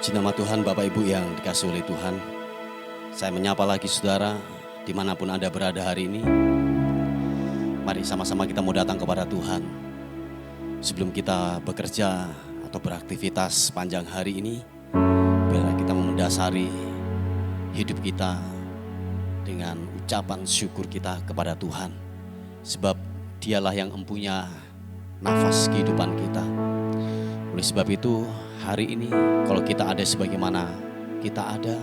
Puji nama Tuhan, Bapak Ibu yang dikasihi oleh Tuhan. Saya menyapa lagi saudara dimanapun Anda berada hari ini. Mari sama-sama kita mau datang kepada Tuhan. Sebelum kita bekerja atau beraktivitas panjang hari ini, biarlah kita mendasari hidup kita dengan ucapan syukur kita kepada Tuhan. Sebab Dialah yang mempunyai nafas kehidupan kita. Oleh sebab itu, hari ini kalau kita ada sebagaimana kita ada,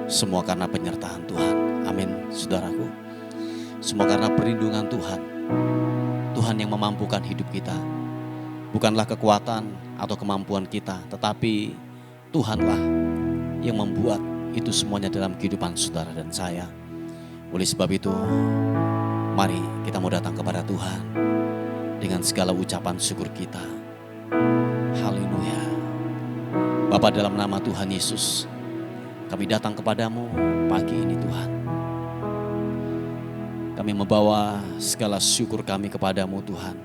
semua karena penyertaan Tuhan. Amin, saudaraku. Semua karena perlindungan Tuhan. Tuhan yang memampukan hidup kita. Bukanlah kekuatan atau kemampuan kita, tetapi Tuhanlah yang membuat itu semuanya dalam kehidupan saudara dan saya. Oleh sebab itu, mari kita mau datang kepada Tuhan dengan segala ucapan syukur kita. Haleluya. Bapa, dalam nama Tuhan Yesus, kami datang kepadamu pagi ini Tuhan. Kami membawa segala syukur kami kepadamu Tuhan.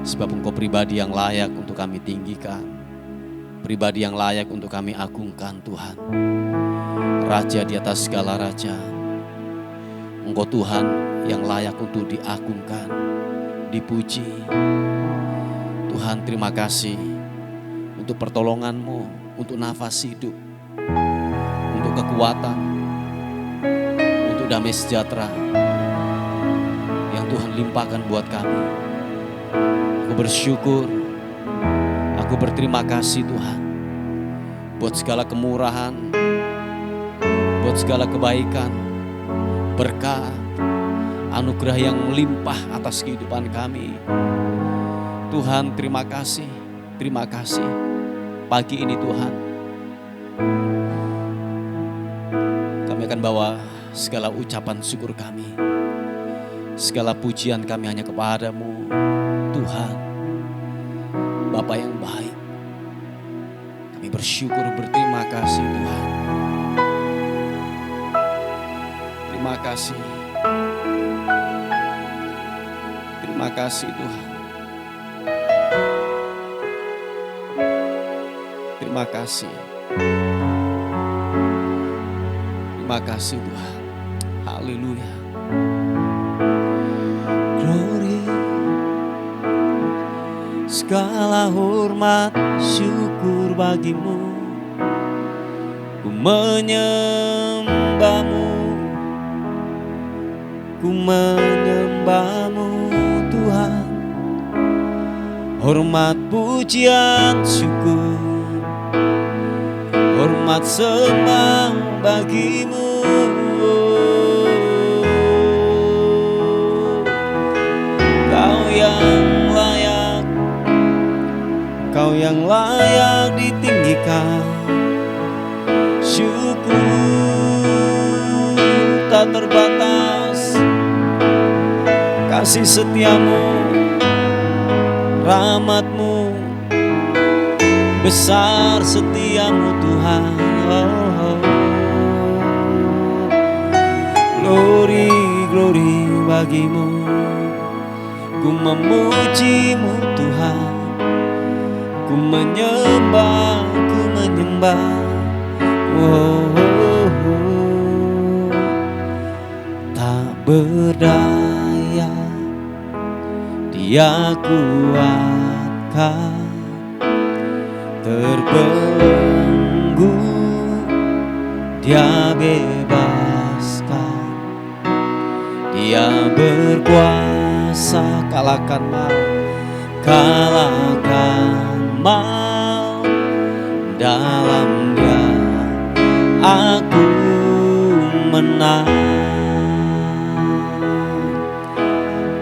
Sebab Engkau pribadi yang layak untuk kami tinggikan. Pribadi yang layak untuk kami agungkan Tuhan. Raja di atas segala raja. Engkau Tuhan yang layak untuk diagungkan, dipuji. Tuhan, terima kasih untuk pertolongan-Mu, untuk nafas hidup, untuk kekuatan, untuk damai sejahtera yang Tuhan limpahkan buat kami. Aku bersyukur, aku berterima kasih Tuhan buat segala kemurahan, buat segala kebaikan, berkat, anugerah yang melimpah atas kehidupan kami. Tuhan, terima kasih pagi ini Tuhan. Kami akan bawa segala ucapan syukur kami, segala pujian kami hanya kepadamu Tuhan, Bapa yang baik. Kami bersyukur, berterima kasih Tuhan. Terima kasih. Terima kasih Tuhan. Terima kasih. Terima kasih Tuhan. Haleluya. Glory. Segala hormat syukur bagimu. Ku menyembahmu. Ku menyembahmu Tuhan. Hormat pujian syukur, hormat sembah bagimu. Kau yang layak ditinggikan. Syukur tak terbatas, kasih setiamu, rahmatmu, besar setiamu Tuhan. Glory, glory bagimu. Ku memujimu Tuhan. Ku menyembah, ku menyembah. Tak berdaya Dia kuatkan, terbelenggu Dia bebaskan. Dia berkuasa kalahkan maut, kalahkan maut. Dalam Dia aku menang.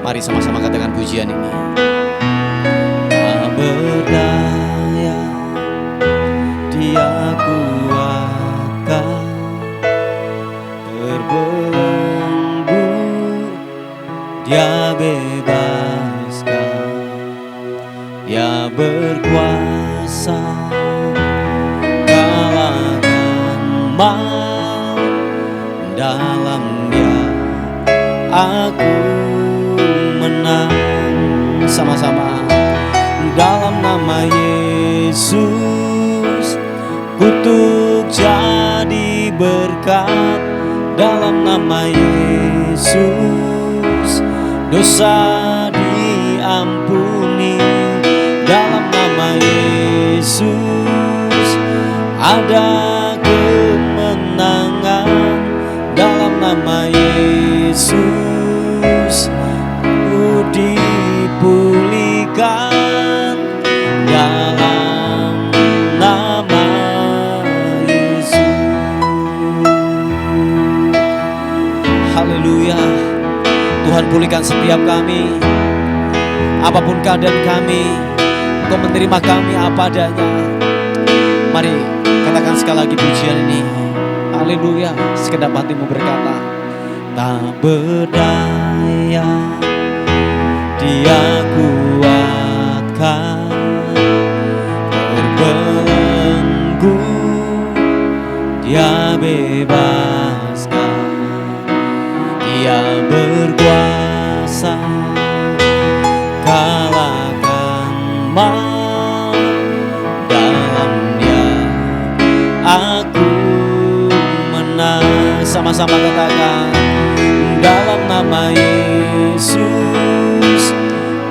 Mari sama-sama katakan pujian ini. Tak berdaya Dia kuatkan, terbelenggu Dia bebaskan. Dia berkuasa kalahkan maut. Dalam Dia aku menang. Sama-sama dalam nama Yesus. kutuk jadi berkat dalam nama Yesus. Dosa diampuni dalam nama Yesus. Ada kemenangan dalam nama Yesus. Ku dipulihkan dalam nama Yesus. Haleluya. Tuhan, pulihkan setiap kami, apapun keadaan kami, Engkau menerima kami apa adanya. Mari katakan sekali lagi pujian ini. Haleluya. Sekedap hatimu berkata, tak berdaya Dia kuatkan, terbelenggu Dia bebaskan, Dia berkuasa kalahkan maut. Dalam Dia aku menang. Sama-sama katakan, dalam nama Yesus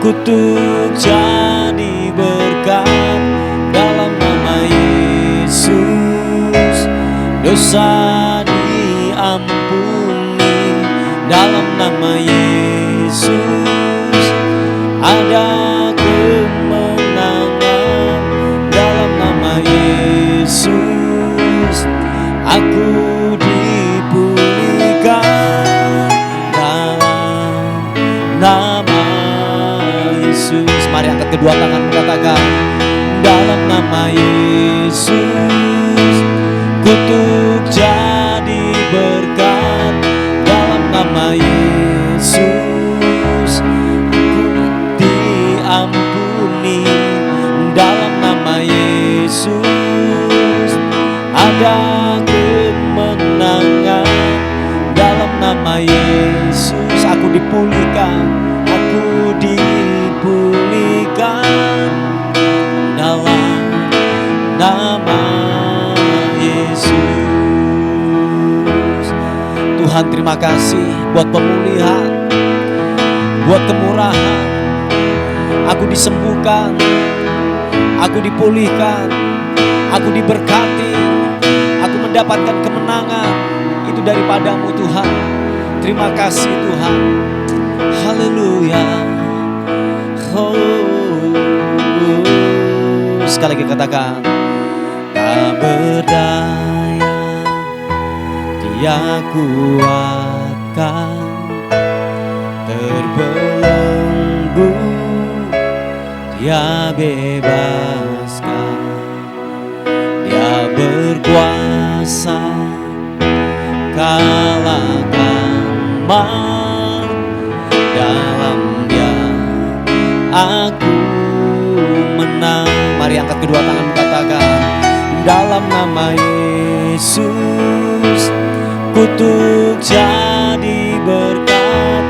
kutuk jadi berkat. Dalam nama Yesus dosa diampuni. Dalam nama Yesus ada kemenangan. Dalam nama Yesus aku dipulihkan dalam nama Yesus. Mari angkat kedua tangan katakan, dalam nama Yesus kutuk jadi berkat. Dalam nama Yesus aku diampuni. Dalam nama Yesus ada kemenangan. Dalam nama Yesus aku dipulihkan. Aku dipulihkan dalam nama Yesus. Tuhan, terima kasih buat pemulihan, buat kemurahan. Aku disembuhkan, aku dipulihkan, aku diberkati, aku mendapatkan kemenangan. Itu daripadamu Tuhan. Terima kasih Tuhan. Haleluya. Sekali lagi katakan, tak berdaya Dia kuatkan, terbelenggu Dia bebaskan, Dia berkuasa kalahkan maut. Dalam Dia aku menang. Mari angkat kedua tangan katakan, dalam nama Yesus kutuk jadi berkat.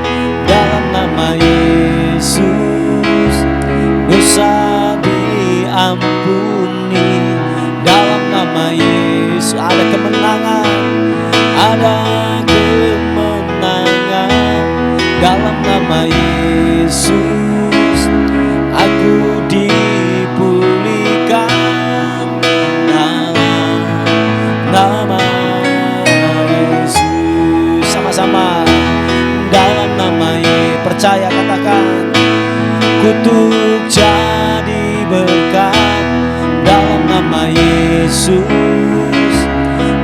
Dalam nama Yesus dosa diampuni. Dalam nama Yesus ada kemenangan, ada kemenangan. Dalam nama Yesus aku dipulihkan. Dalam nama Yesus, sama-sama dalam nama Yesus. Percaya katakan, kutuk jadi berkat. Dalam nama Yesus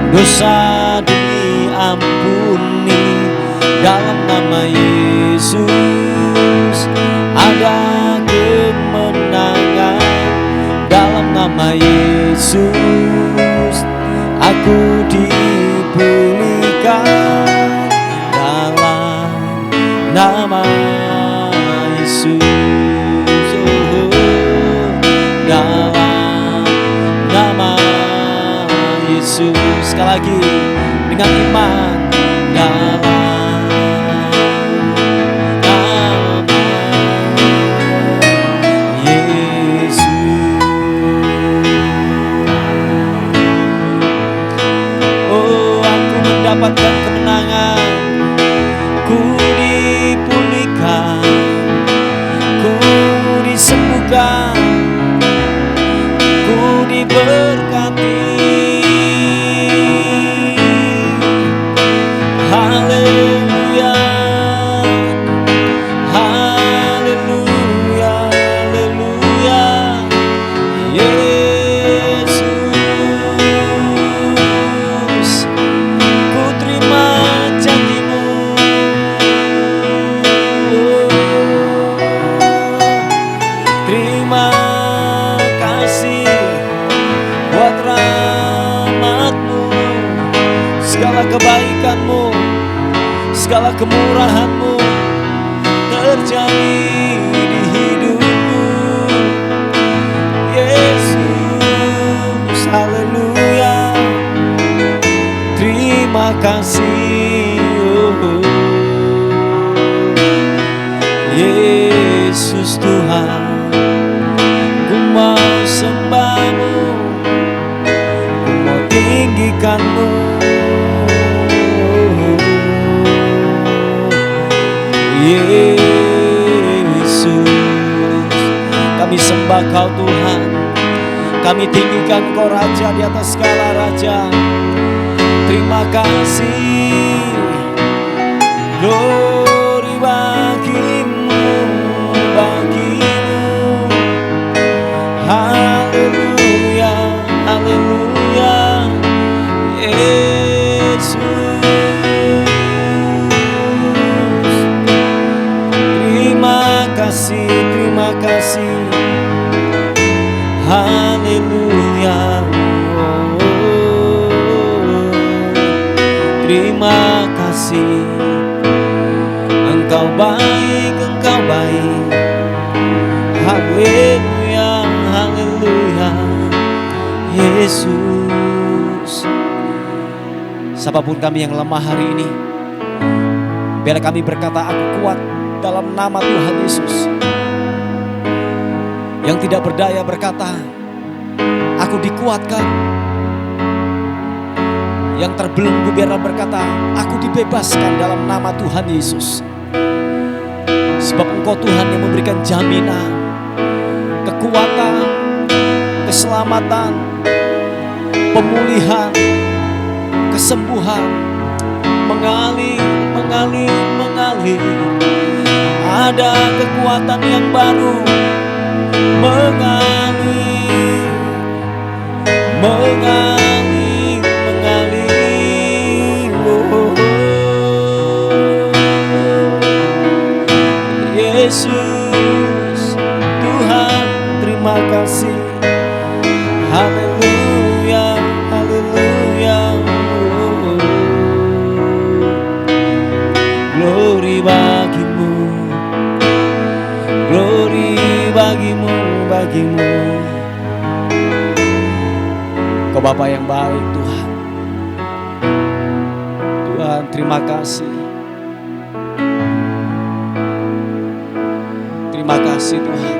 dosa diampuni. Dalam nama Yesus ada kemenangan. Dalam nama Yesus aku dipulihkan. Dalam nama Yesus, dalam nama Yesus. Sekali lagi dengan iman, dalam nama Yesus. mendapatkan kemenangan. Ku dipulihkan, ku disembuhkan, ku diberkati. Haleluya, haleluya, haleluya. Yesus, ku terima janji-Mu. Terima kasih buat rahmat-Mu, segala kebaikan-Mu, segala kemurahan-Mu terjadi di hidupku. Yesus, haleluya, terima kasih. Yesus Tuhan, ku mau sembah-Mu, ku mau tinggikan-Mu. Yesus, kami sembah Kau Tuhan, kami tinggikan Kau Raja di atas segala raja. Terima kasih, glory bagi-Mu, bagi-Mu. Haleluya, haleluya. Yesus, terima kasih, terima kasih. Haleluya. Terima kasih. Engkau baik, Engkau baik. Haleluya, haleluya. Yesus. Siapapun kami yang lemah hari ini, biar kami berkata, aku kuat dalam nama Tuhan Yesus. Yang tidak berdaya berkata, aku dikuatkan. Yang terbelenggu biarlah berkata, aku dibebaskan dalam nama Tuhan Yesus. Sebab Engkau Tuhan yang memberikan jaminan, kekuatan, keselamatan, pemulihan, kesembuhan, mengalir, mengalir, mengalir. Ada kekuatan yang baru mengalir, mengalir, mengalir. Oh, Yesus Tuhan, terima kasih. Haleluya, haleluya. Oh, glory bagi-Mu, glory bagi-Mu, bagi-Mu. Kau Bapa yang baik Tuhan. Tuhan, terima kasih. Terima kasih Tuhan.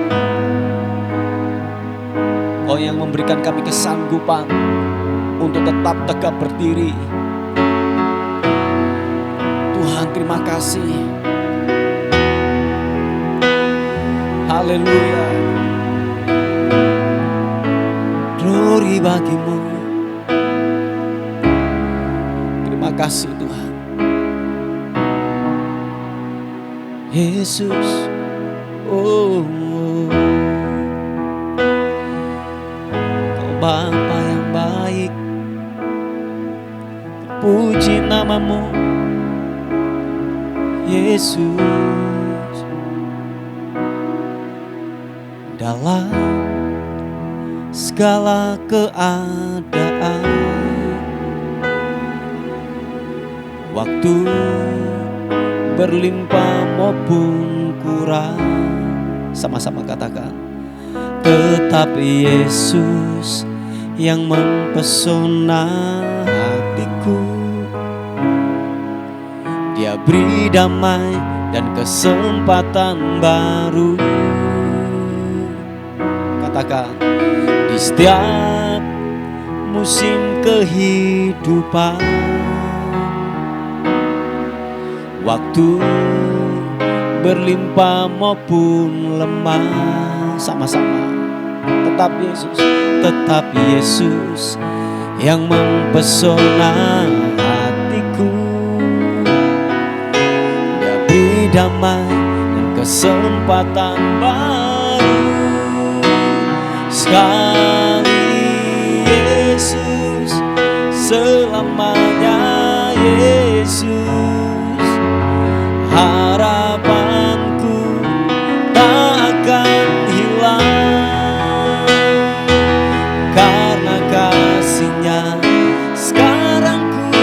Kau yang memberikan kami kesanggupan untuk tetap tegak berdiri. Tuhan, terima kasih. Haleluya. Glory bagi-Mu. Terima kasih Tuhan. Yesus. Oh, Kau Bapa yang baik, puji nama-Mu, Yesus. Dalam segala keadaan, waktu berlimpah maupun kurang, sama-sama katakan, tetap Yesus yang mempesona hatiku. Dia beri damai dan kesempatan baru. Katakan, di setiap musim kehidupan, Waktu berlimpah maupun lemah, sama-sama. Tetap Yesus yang mempesona hatiku. Dia beri damai dan kesempatan baru. Sekali Yesus, selamanya Yesus. Harapanku tak akan hilang, karena kasih-Nya sekarang ku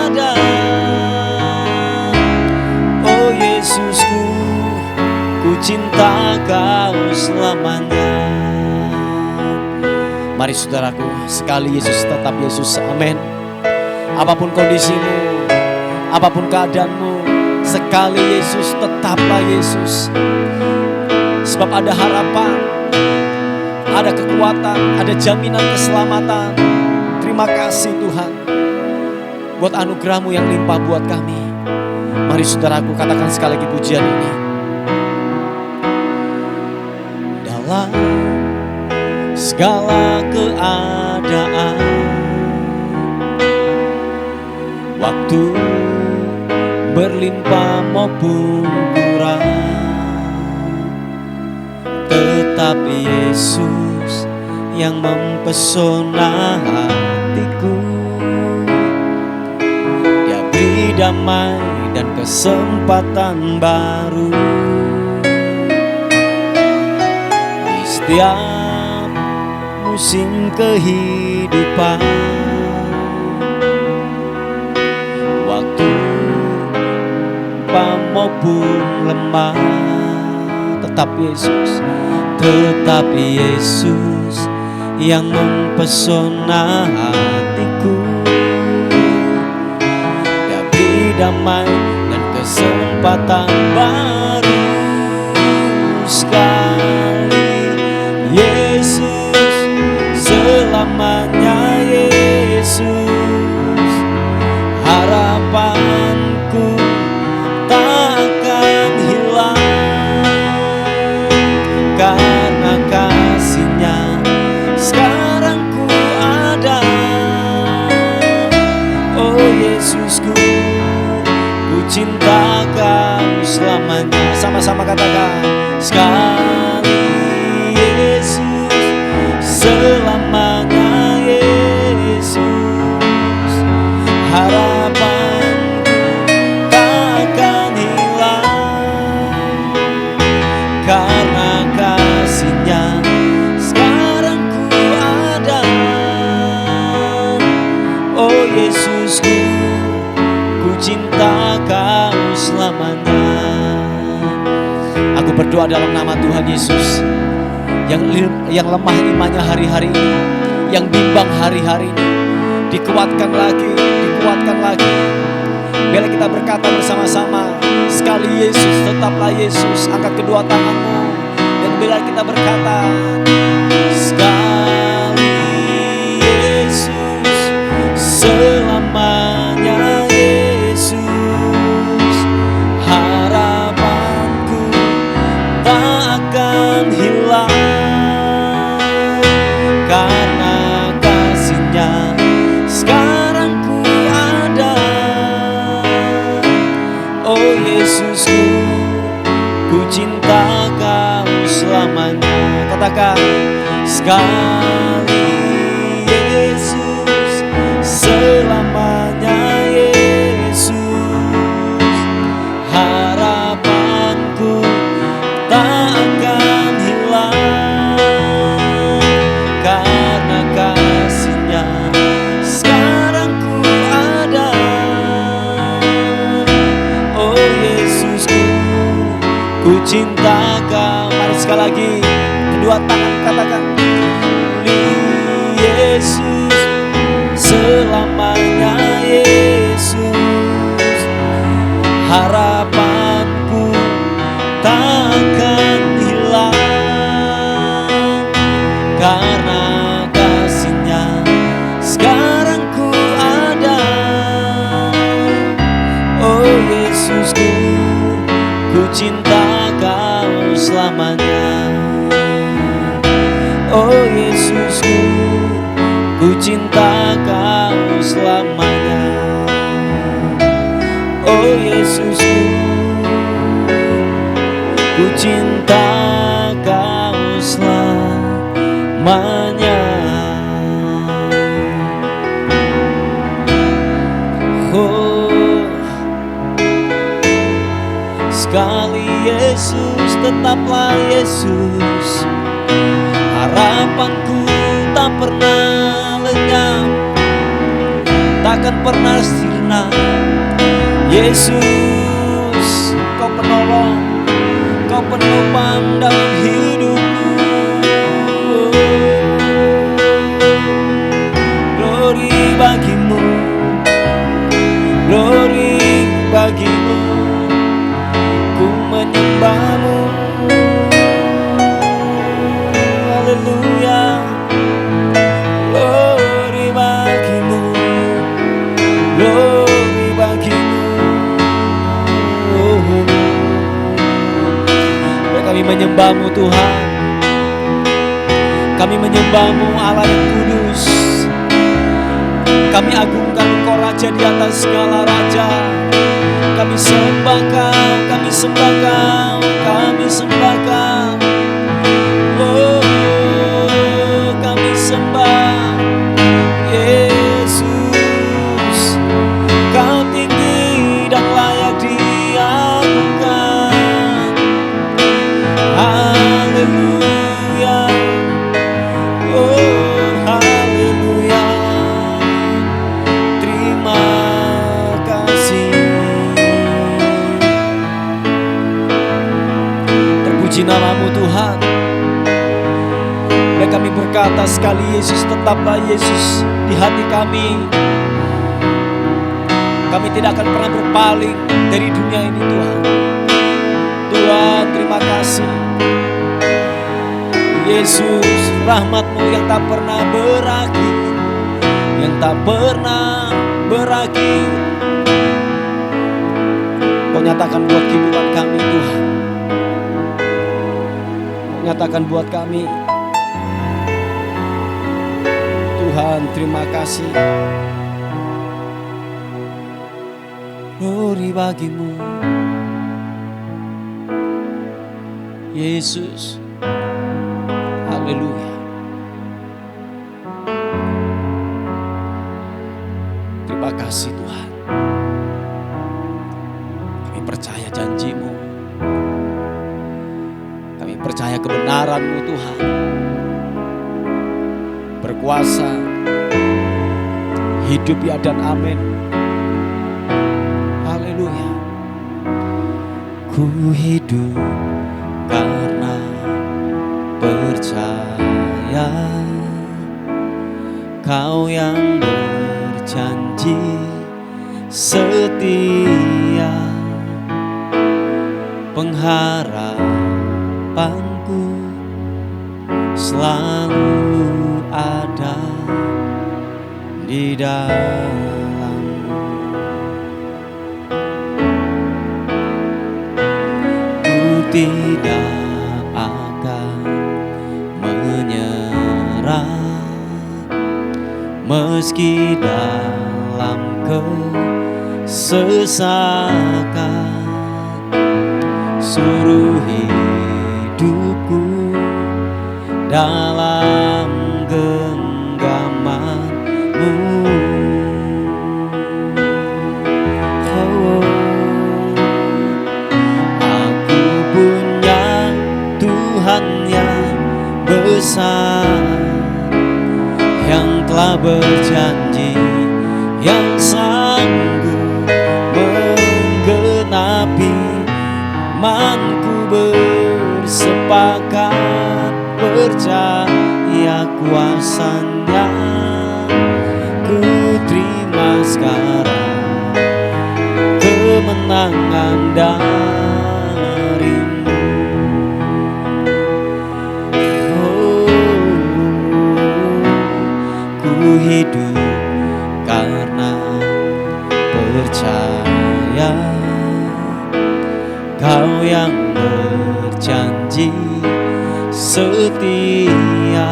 ada. Oh Yesusku, ku cinta Kau selamanya. Mari saudaraku, sekali Yesus tetap Yesus, amin. Apapun kondisimu, apapun keadaanmu, sekali Yesus tetaplah Yesus. Sebab ada harapan, ada kekuatan, ada jaminan keselamatan. Terima kasih Tuhan buat anugerah-Mu yang limpah buat kami. Mari saudaraku, katakan sekali lagi pujian ini. Dalam segala keadaan, waktu berlimpah maupun kurang, tetap Yesus yang mempesona hatiku. Dia beri damai dan kesempatan baru. Di setiap musim kehidupan, waktu maupun lemah, tetap Yesus yang mempesona hatiku. Dia beri damai dan kesempatan baru. Sekali Yesus, selamanya Yesus. Harapanku tak akan hilang, karena kasih-Nya sekarang ku ada. Oh Yesusku, ku cinta Kau selamanya. Sama-sama katakan, sekali Yesus, selamanya Yesus. Harapanku tak akan hilang, karena kasih-Nya sekarang ku ada. Oh Yesusku, ku cinta Kau selamanya. Aku berdoa dalam nama Tuhan Yesus, yang lemah imannya hari-hari ini, yang bimbang hari-hari ini, dikuatkan lagi. Bila kita berkata bersama-sama, sekali Yesus, tetaplah Yesus. Angkat kedua tanganmu, dan bila kita berkata, sekali Yesus, selamanya Yesus. Harapanku tak akan hilang, karena kasih-Nya sekarang ku ada. Oh Yesusku, ku cinta Kau selamanya. Katakan, sekali Yesus, selamanya Yesus. Harapanku tak akan hilang, karena kasih-Nya sekarang ku ada. Oh Yesusku, ku cinta Kau. Mari sekali lagi, kedua tangan katakan, Yesus, selamanya Yesus. Harapanku tak akan hilang, karena kasih-Nya sekarang ku ada. Oh Yesusku, cinta Kau selamanya. Oh Yesusku, ku cinta Kau selamanya. Oh Yesusku, ku cinta Kau selamanya. Oh, sekali Yesus, tetaplah Yesus. Harapanku tak pernah lenyap, takkan pernah sirna. Yesus, Kau penolong, Kau penopang dalam hidupku. Glory bagimu, glory bagimu, ku menyembahmu. Haleluya, glory bagimu, glory bagimu. Kami menyembahmu Tuhan, kami menyembahmu Allah yang kudus. Kami agungkan Engkau Raja di atas segala raja. Kami sembah Kau, kami sembah Kau, kami sembah Kau. Oh, kami sembah Yesus. Kau tinggi dan layak diagungkan. Haleluya, oh haleluya. Terima kasih. Terpuji namamu Tuhan. Dan kami berkata sekali Yesus, tetaplah Yesus di hati kami. Kami tidak akan pernah berpaling dari dunia ini Tuhan. Tuhan, terima kasih Yesus, rahmat-Mu yang tak pernah berakhir, yang tak pernah berakhir. Kau nyatakan buat kehidupan kami Tuhan. Kau nyatakan buat kami Tuhan, terima kasih. Glory bagimu Yesus. Haleluya. Terima kasih Tuhan. Kami percaya janji-Mu. Kami percaya kebenaran-Mu Tuhan. Berkuasa, hidup ya dan amin. Haleluya. Ku hidup karena percaya Kau yang berjanji setia. Pengharapanku selalu ada di dalam-Mu. Ku tidak akan menyerah meski dalam kesesakan. Suruh hidupku dalam genggaman-Mu. Oh, aku punya Tuhan yang besar, yang telah berjanji, yang sanggup menggenapi imanku. Bersepakat percaya kuasa-Nya. Ku terima sekarang kemenangan dari-Mu. Oh, ku hidup karena percaya Kau yang berjanji setia,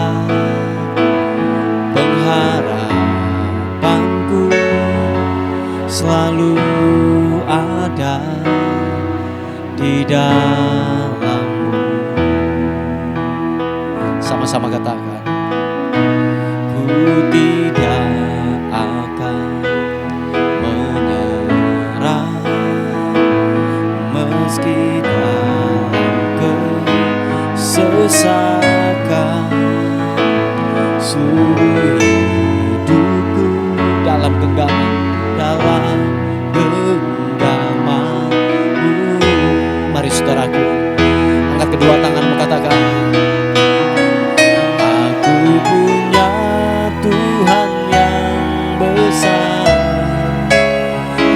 pengharapanku selalu ada di dalam-Mu. Sama-sama katakan, ku tidak akan menyerah meski dalam kesesakan, seluruh hidupku dalam genggaman, Mari saudaraku, angkat kedua tanganmu, katakan, aku punya Tuhan yang besar,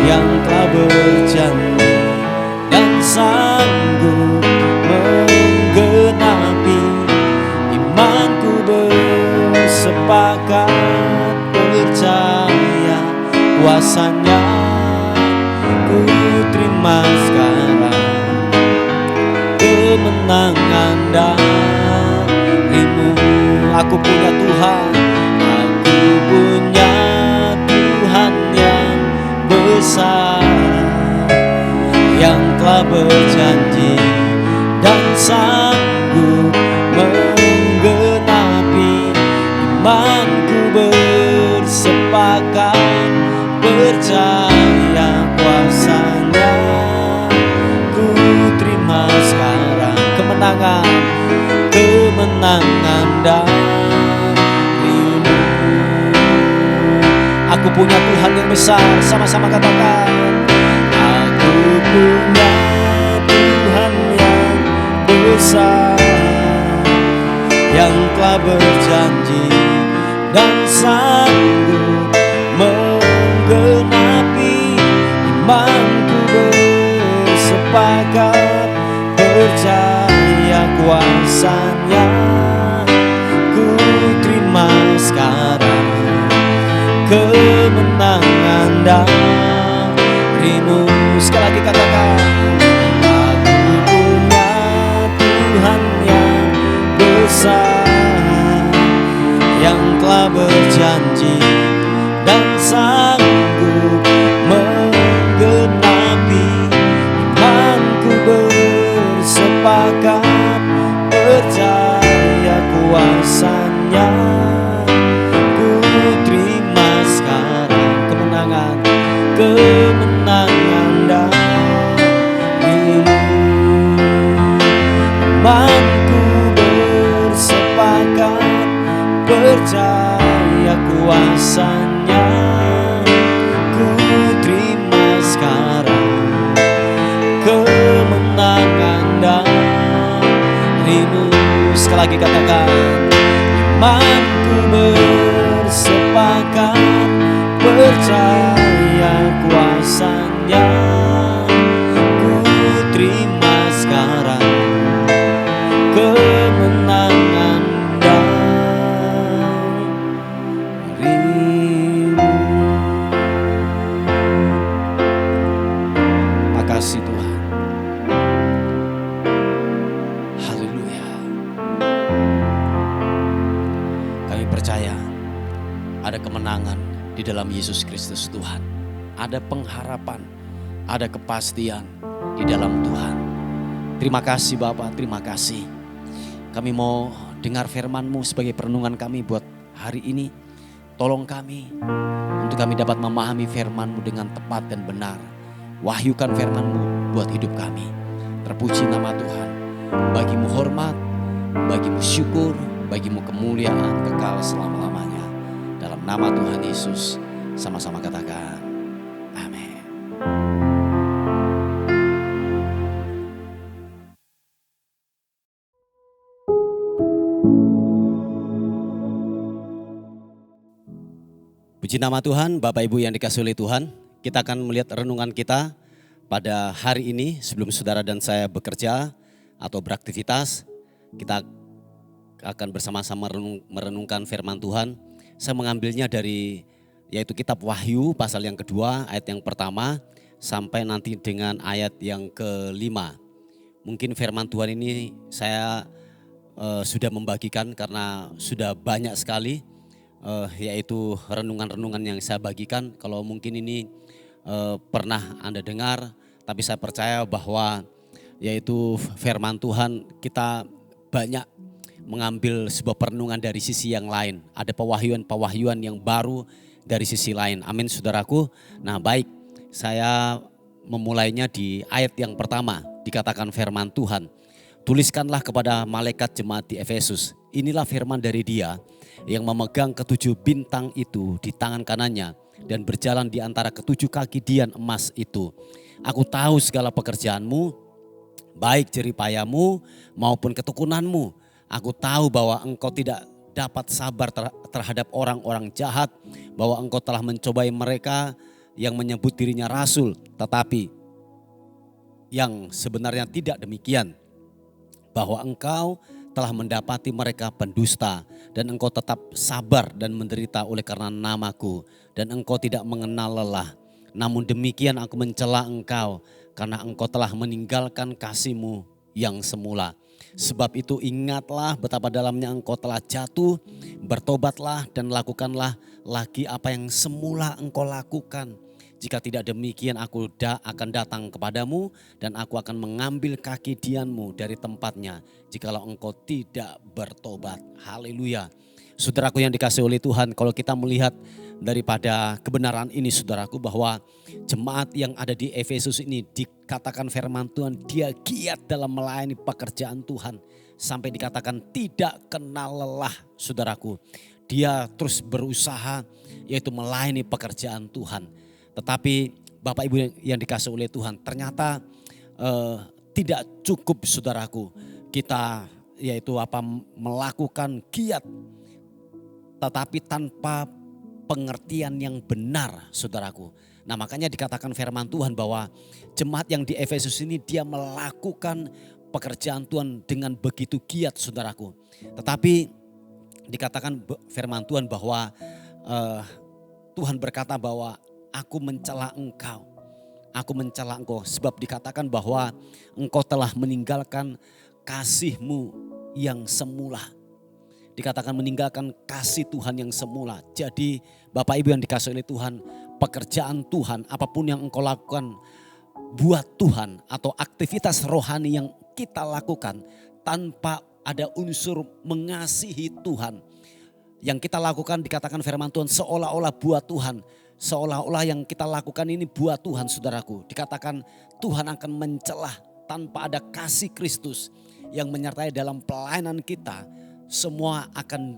yang telah berjanji dan sanggup menggenapi. Imanku bersepakat percaya kuasanya, ku terima sekarang kemenangan darimu. Aku punya Tuhan, aku punya Tuhan yang besar, yang telah berjanji dan sanggup menggenapi. Imanku bersepakat percaya kuasanya, ku terima sekarang kemenangan darimu. Aku punya Tuhan yang besar, sama-sama katakan, aku punya Tuhan yang besar, yang telah berjanji dan sanggup menggenapi. Imanku bersepakat percaya kuasanya, ku terima sekarang kemenangan darimu. Sekali lagi katakan, aku punya Tuhan yang besar, yang telah berjanji dan sanggup menggenapi. Imanku bersepakat percaya kuasanya, ku terima sekarang kemenangan darimu. Imanku bersepakat percaya kuasanya, ku terima sekarang kemenangan darimu. Sekali lagi katakan, imanku bersepakat percaya kuasanya, ku terima sekarang kemenangan darimu. Makasih Tuhan. Haleluya. Kami percaya ada kemenangan di dalam Yesus Kristus Tuhan. Ada pengharapan, ada kepastian di dalam Tuhan. Terima kasih Bapak, terima kasih. Kami mau dengar firman-Mu sebagai perenungan kami buat hari ini. Tolong kami untuk kami dapat memahami firman-Mu dengan tepat dan benar. Wahyukan firman-Mu buat hidup kami. Terpuji nama Tuhan. Bagimu hormat, bagimu syukur, bagimu kemuliaan kekal selama-lamanya. Dalam nama Tuhan Yesus, sama-sama katakan, amin. Puji nama Tuhan, Bapak Ibu yang dikasihi oleh Tuhan. Kita akan melihat renungan kita pada hari ini. Sebelum saudara dan saya bekerja atau beraktivitas, kita akan bersama-sama merenungkan firman Tuhan. Saya mengambilnya dari yaitu kitab Wahyu pasal yang kedua ayat yang pertama sampai nanti dengan ayat yang kelima. Mungkin firman Tuhan ini saya sudah membagikan karena sudah banyak sekali yaitu renungan-renungan yang saya bagikan. Kalau mungkin ini pernah Anda dengar, tapi saya percaya bahwa yaitu firman Tuhan kita banyak mengambil sebuah perenungan dari sisi yang lain. Ada pewahyuan-pewahyuan yang baru dari sisi lain. Amin saudaraku. Nah baik, saya memulainya di ayat yang pertama. Dikatakan firman Tuhan, tuliskanlah kepada malaikat jemaat di Efesus. Inilah firman dari Dia yang memegang ketujuh bintang itu di tangan kanannya dan berjalan di antara ketujuh kaki dian emas itu. Aku tahu segala pekerjaanmu, baik jeripayamu maupun ketekunanmu. Aku tahu bahwa engkau tidak dapat sabar terhadap orang-orang jahat, bahwa engkau telah mencobai mereka yang menyebut dirinya rasul, tetapi yang sebenarnya tidak demikian. Bahwa engkau telah mendapati mereka pendusta dan engkau tetap sabar dan menderita oleh karena namaku dan engkau tidak mengenal lelah. Namun demikian aku mencela engkau karena engkau telah meninggalkan kasihmu yang semula. Sebab itu ingatlah betapa dalamnya engkau telah jatuh, bertobatlah dan lakukanlah lagi apa yang semula engkau lakukan. Jika tidak demikian aku akan datang kepadamu dan aku akan mengambil kaki dianmu dari tempatnya jikalau engkau tidak bertobat. Haleluya. Saudaraku yang dikasihi oleh Tuhan, kalau kita melihat daripada kebenaran ini saudaraku, bahwa jemaat yang ada di Efesus ini dikatakan firman Tuhan, dia giat dalam melayani pekerjaan Tuhan. Sampai dikatakan tidak kenal lelah saudaraku. Dia terus berusaha yaitu melayani pekerjaan Tuhan. Tetapi Bapak Ibu yang dikasihi oleh Tuhan, ternyata tidak cukup saudaraku kita yaitu melakukan giat tetapi tanpa pengertian yang benar saudaraku. Nah makanya dikatakan firman Tuhan bahwa jemaat yang di Efesus ini dia melakukan pekerjaan Tuhan dengan begitu giat saudaraku. Tetapi dikatakan firman Tuhan bahwa Tuhan berkata bahwa aku mencela engkau. Aku mencela engkau sebab dikatakan bahwa engkau telah meninggalkan kasihmu yang semula. Dikatakan meninggalkan kasih Tuhan yang semula. Jadi Bapak Ibu yang dikasihi oleh Tuhan, pekerjaan Tuhan apapun yang engkau lakukan buat Tuhan atau aktivitas rohani yang kita lakukan tanpa ada unsur mengasihi Tuhan. Yang kita lakukan dikatakan firman Tuhan seolah-olah buat Tuhan. Seolah-olah yang kita lakukan ini buat Tuhan saudaraku. Dikatakan Tuhan akan mencelah tanpa ada kasih Kristus yang menyertai dalam pelayanan kita. Semua akan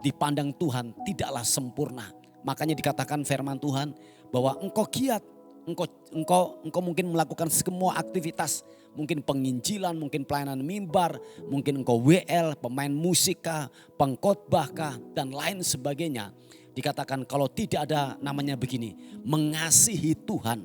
dipandang Tuhan tidaklah sempurna. Makanya dikatakan firman Tuhan bahwa engkau giat. Engkau mungkin melakukan semua aktivitas. Mungkin penginjilan, mungkin pelayanan mimbar, mungkin engkau WL, pemain musika, pengkhotbah dan lain sebagainya. Dikatakan kalau tidak ada namanya begini, mengasihi Tuhan,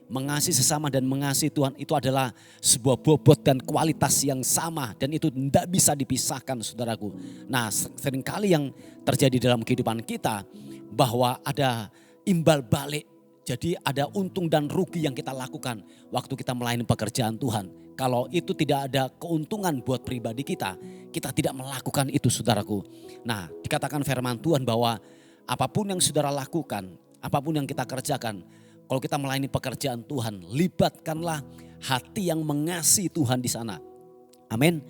mengasihi sesama dan mengasihi Tuhan itu adalah sebuah bobot dan kualitas yang sama dan itu tidak bisa dipisahkan saudaraku. Nah seringkali yang terjadi dalam kehidupan kita bahwa ada imbal balik. Jadi ada untung dan rugi yang kita lakukan waktu kita melayani pekerjaan Tuhan. Kalau itu tidak ada keuntungan buat pribadi kita tidak melakukan itu saudaraku. Nah dikatakan firman Tuhan bahwa apapun yang saudara lakukan, apapun yang kita kerjakan, kalau kita melayani pekerjaan Tuhan, libatkanlah hati yang mengasihi Tuhan di sana. Amin.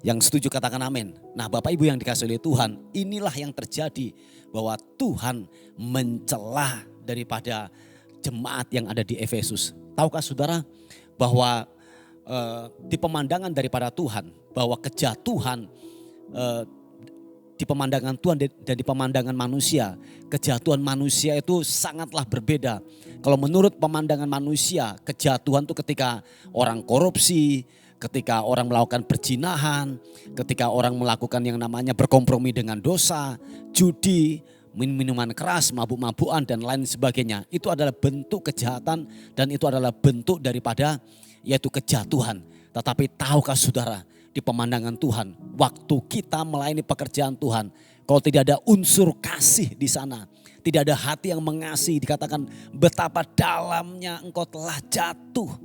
Yang setuju katakan amin. Nah Bapak Ibu yang dikasihi oleh Tuhan, inilah yang terjadi bahwa Tuhan mencela daripada jemaat yang ada di Efesus. Tahukah saudara bahwa di pemandangan daripada Tuhan, bahwa kejatuhan di pemandangan Tuhan dan di pemandangan manusia, kejatuhan manusia itu sangatlah berbeda. Kalau menurut pemandangan manusia, kejatuhan itu ketika orang korupsi, ketika orang melakukan perzinahan, ketika orang melakukan yang namanya berkompromi dengan dosa, judi, minuman keras, mabuk-mabukan dan lain sebagainya. Itu adalah bentuk kejahatan dan itu adalah bentuk daripada yaitu kejatuhan. Tetapi tahukah saudara, di pemandangan Tuhan, waktu kita melayani pekerjaan Tuhan, kalau tidak ada unsur kasih di sana, tidak ada hati yang mengasihi, dikatakan betapa dalamnya engkau telah jatuh.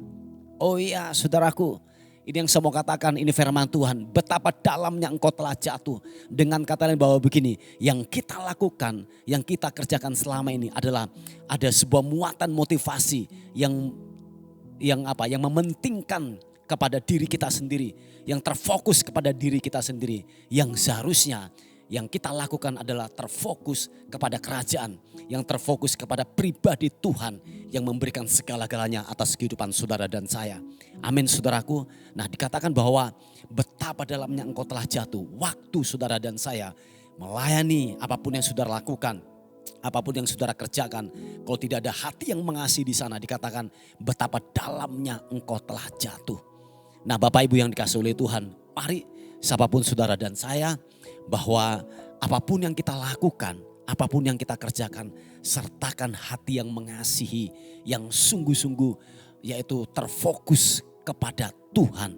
Oh iya saudaraku, Ini yang saya mau katakan, ini firman Tuhan. Betapa dalamnya engkau telah jatuh. Dengan kata lain bahwa begini, yang kita lakukan, yang kita kerjakan selama ini adalah ada sebuah muatan motivasi yang mementingkan kepada diri kita sendiri, yang terfokus kepada diri kita sendiri, yang seharusnya yang kita lakukan adalah terfokus kepada kerajaan, yang terfokus kepada pribadi Tuhan yang memberikan segala-galanya atas kehidupan saudara dan saya. Amin saudaraku. Nah dikatakan bahwa betapa dalamnya engkau telah jatuh. Waktu saudara dan saya melayani apapun yang saudara lakukan, apapun yang saudara kerjakan, kalau tidak ada hati yang mengasihi di sana, dikatakan betapa dalamnya engkau telah jatuh. Nah Bapak Ibu yang dikasihi oleh Tuhan, mari siapapun saudara dan saya, bahwa apapun yang kita lakukan, apapun yang kita kerjakan, sertakan hati yang mengasihi, yang sungguh-sungguh, yaitu terfokus kepada Tuhan.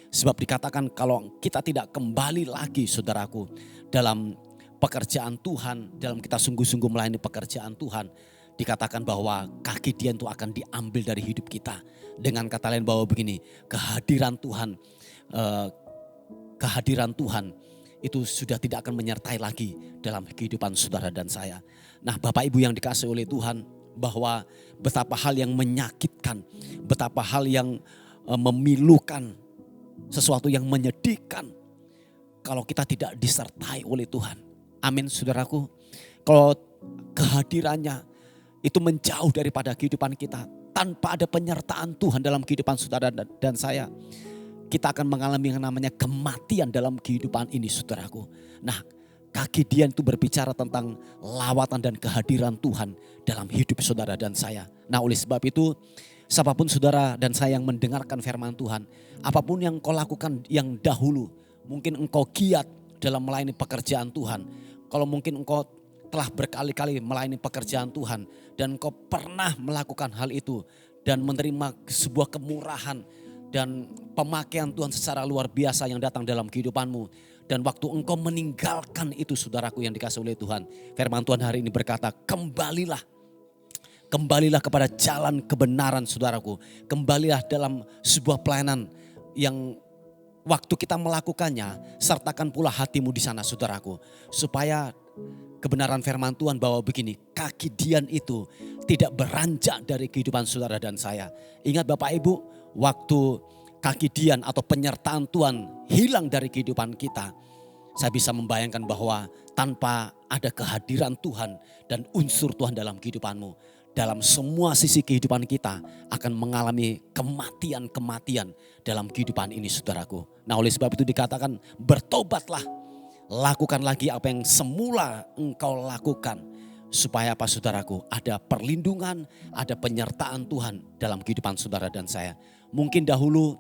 Sebab dikatakan kalau kita tidak kembali lagi saudaraku dalam pekerjaan Tuhan, dalam kita sungguh-sungguh melayani pekerjaan Tuhan, dikatakan bahwa kaki Dian itu akan diambil dari hidup kita. Dengan kata lain bahwa begini, kehadiran Tuhan itu sudah tidak akan menyertai lagi dalam kehidupan saudara dan saya. Nah Bapak Ibu yang dikasihi oleh Tuhan, bahwa betapa hal yang menyakitkan, betapa hal yang memilukan, sesuatu yang menyedihkan kalau kita tidak disertai oleh Tuhan. Amin saudaraku. Kalau kehadirannya itu menjauh daripada kehidupan kita, tanpa ada penyertaan Tuhan dalam kehidupan saudara dan saya, kita akan mengalami yang namanya kematian dalam kehidupan ini saudaraku. Nah kaki Dian itu berbicara tentang lawatan dan kehadiran Tuhan dalam hidup saudara dan saya. Nah oleh sebab itu, siapapun saudara dan saya yang mendengarkan firman Tuhan, apapun yang kau lakukan yang dahulu, mungkin engkau giat dalam melayani pekerjaan Tuhan. Kalau mungkin engkau telah berkali-kali melayani pekerjaan Tuhan dan engkau pernah melakukan hal itu dan menerima sebuah kemurahan dan pemakaian Tuhan secara luar biasa yang datang dalam kehidupanmu. Dan waktu engkau meninggalkan itu saudaraku yang dikasihi oleh Tuhan, firman Tuhan hari ini berkata, kembalilah kepada jalan kebenaran saudaraku. Kembalilah dalam sebuah pelayanan yang waktu kita melakukannya, sertakan pula hatimu di sana saudaraku. Supaya kebenaran firman Tuhan bahwa begini, kaki Dian itu tidak beranjak dari kehidupan saudara dan saya. Ingat Bapak Ibu, waktu kaki Dian atau penyertaan Tuhan hilang dari kehidupan kita, saya bisa membayangkan bahwa tanpa ada kehadiran Tuhan dan unsur Tuhan dalam kehidupanmu, dalam semua sisi kehidupan kita akan mengalami kematian-kematian dalam kehidupan ini saudaraku. Nah oleh sebab itu dikatakan bertobatlah, lakukan lagi apa yang semula engkau lakukan. Supaya apa saudaraku, ada perlindungan, ada penyertaan Tuhan dalam kehidupan saudara dan saya. Mungkin dahulu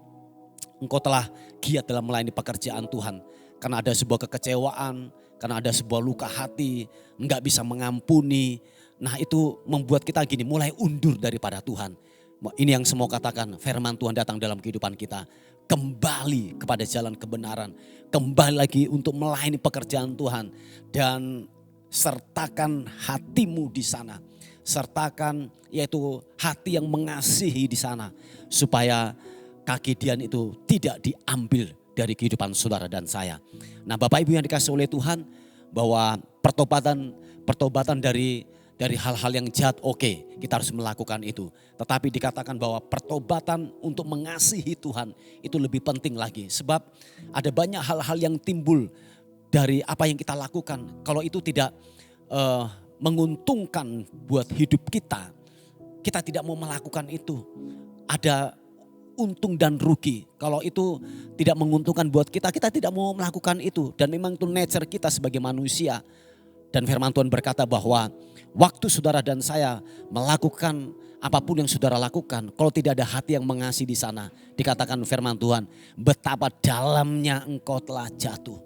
engkau telah giat dalam melayani pekerjaan Tuhan. Karena ada sebuah kekecewaan, karena ada sebuah luka hati, enggak bisa mengampuni. Nah itu membuat kita gini, mulai undur daripada Tuhan. Ini yang saya mau katakan, firman Tuhan datang dalam kehidupan kita. Kembali kepada jalan kebenaran, kembali lagi untuk melayani pekerjaan Tuhan. Dan sertakan hatimu di sana. Sertakan yaitu hati yang mengasihi di sana. Supaya kaki Dian itu tidak diambil dari kehidupan saudara dan saya. Nah Bapak Ibu yang dikasihi oleh Tuhan, bahwa pertobatan dari hal-hal yang jahat, oke, kita harus melakukan itu. Tetapi dikatakan bahwa pertobatan untuk mengasihi Tuhan itu lebih penting lagi. Sebab ada banyak hal-hal yang timbul dari apa yang kita lakukan. Kalau itu tidak menguntungkan buat hidup kita, kita tidak mau melakukan itu. Ada untung dan rugi. Kalau itu tidak menguntungkan buat kita, kita tidak mau melakukan itu. Dan memang itu nature kita sebagai manusia. Dan firman Tuhan berkata bahwa waktu saudara dan saya melakukan apapun yang saudara lakukan, kalau tidak ada hati yang mengasihi di sana, dikatakan firman Tuhan, betapa dalamnya engkau telah jatuh.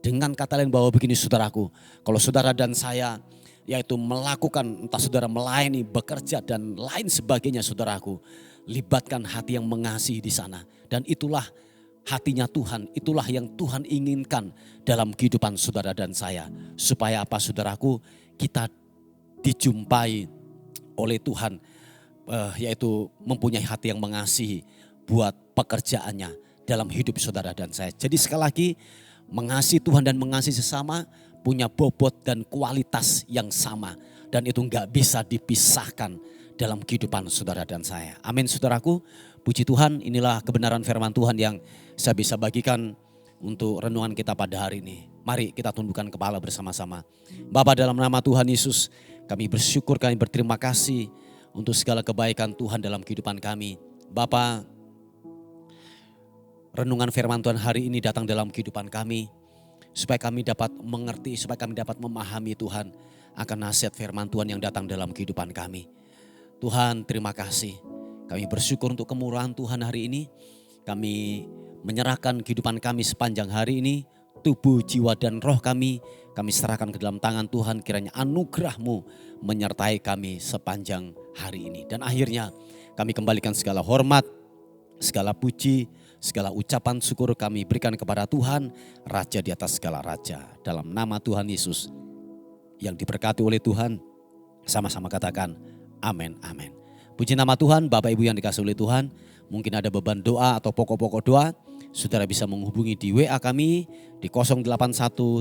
Dengan kata lain bahwa begini saudaraku, kalau saudara dan saya yaitu melakukan, entah saudara melayani, bekerja dan lain sebagainya saudaraku, libatkan hati yang mengasihi di sana. Dan itulah hatinya Tuhan, itulah yang Tuhan inginkan dalam kehidupan saudara dan saya. Supaya apa saudaraku, kita dijumpai oleh Tuhan, yaitu mempunyai hati yang mengasihi buat pekerjaannya. dalam hidup saudara dan saya. Jadi sekali lagi, mengasihi Tuhan dan mengasihi sesama punya bobot dan kualitas yang sama. Dan itu nggak bisa dipisahkan dalam kehidupan saudara dan saya. Amin saudaraku, puji Tuhan, inilah kebenaran firman Tuhan yang saya bisa bagikan untuk renungan kita pada hari ini. Mari kita tundukkan kepala bersama-sama. Bapa, dalam nama Tuhan Yesus, kami bersyukur, kami berterima kasih untuk segala kebaikan Tuhan dalam kehidupan kami. Bapa, renungan firman Tuhan hari ini datang dalam kehidupan kami, supaya kami dapat mengerti, supaya kami dapat memahami Tuhan akan nasihat firman Tuhan yang datang dalam kehidupan kami. Tuhan, terima kasih. Kami bersyukur untuk kemurahan Tuhan hari ini. Kami menyerahkan kehidupan kami sepanjang hari ini, tubuh, jiwa, dan roh kami serahkan ke dalam tangan Tuhan. Kiranya anugerah-Mu menyertai kami sepanjang hari ini. Dan akhirnya kami kembalikan segala hormat, segala puji, segala ucapan syukur kami berikan kepada Tuhan, Raja di atas segala raja. Dalam nama Tuhan Yesus yang diberkati oleh Tuhan, sama-sama katakan amin, amin. Puji nama Tuhan. Bapak Ibu yang dikasihi oleh Tuhan, mungkin ada beban doa atau pokok-pokok doa, saudara bisa menghubungi di WA kami di 081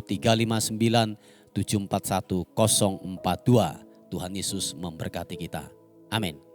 359 741 042. Tuhan Yesus memberkati kita. Amin.